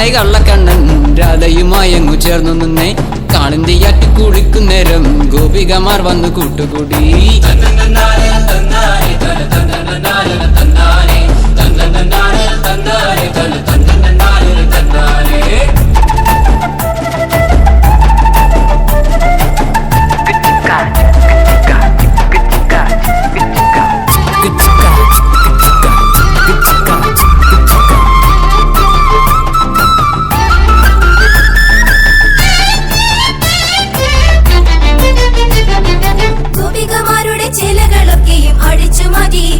ഗോകുലനാഥനായി കള്ളക്കണ്ണൻ രാധയുമായങ്ങു ചേർന്നു നിന്നേ കാളിന്തിയാറ്റി കുളിക്കുന്നേരം ഗോപികമാർ വന്നു കൂട്ടുകൂടി.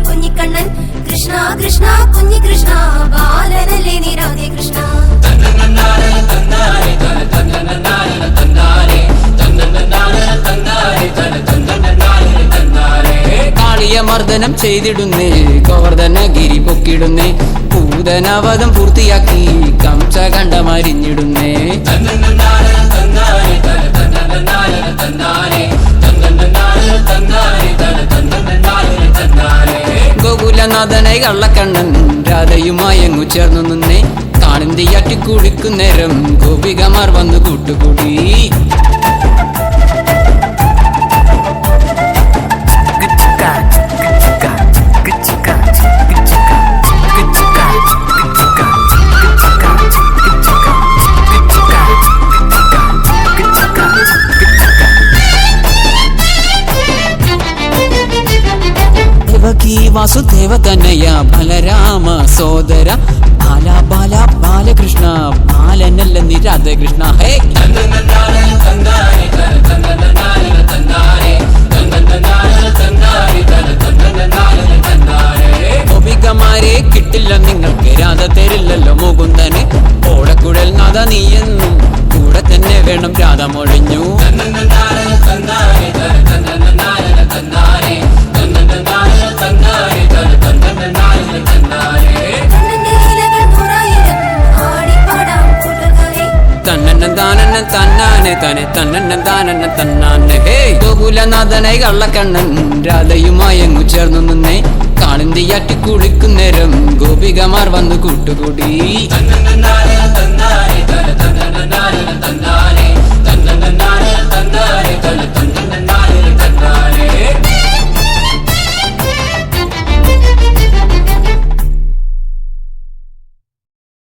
കുഞ്ഞിക്കണ്ണൻ കൃഷ്ണ കൃഷ്ണ കുഞ്ഞി കൃഷ്ണ ബാലനല്ലേ നീ രാധേ കൃഷ്ണ. കാളിയമർദ്ദനം ചെയ്തിടുന്നേ ഗോവർദ്ധനഗിരി പൊക്കിടുന്നേ പൂതനവധം പൂർത്തിയാക്കി കംസ കണ്ടമരിഞ്ഞിടുന്നേ. ഗോകുലനാഥനായി കള്ളക്കണ്ണൻ രാധയുമായങ്ങു ചേർന്നു നിന്നേ കാളിന്തിയാറ്റി കുളിക്കുന്നേരം ഗോപികമാർ വന്നു കൂട്ടുകൂടി. വാസുദേവ തനയ ബലരാമ സോദര ബാല ബാല ബാലകൃഷ്ണ ബാലനല്ല നീ രാധകൃഷ്ണ. ഹേ ഗോപികമാരെ കിട്ടില്ല നിങ്ങൾക്ക് രാധ തരില്ലല്ലോ മുകുന്ദന് ഓടക്കുഴൽ നാഥ നീ എന്നും കൂടെ തന്നെ വേണം രാധ മൊഴിഞ്ഞു. ഗോകുലനാഥനായി കള്ളക്കണ്ണൻ രാധയുമായങ്ങു ചേർന്നു നിന്നേ കാളിന്തിയാറ്റി കുളിക്കുന്നേരം ഗോപികമാർ വന്നു കൂട്ടുകൂടി.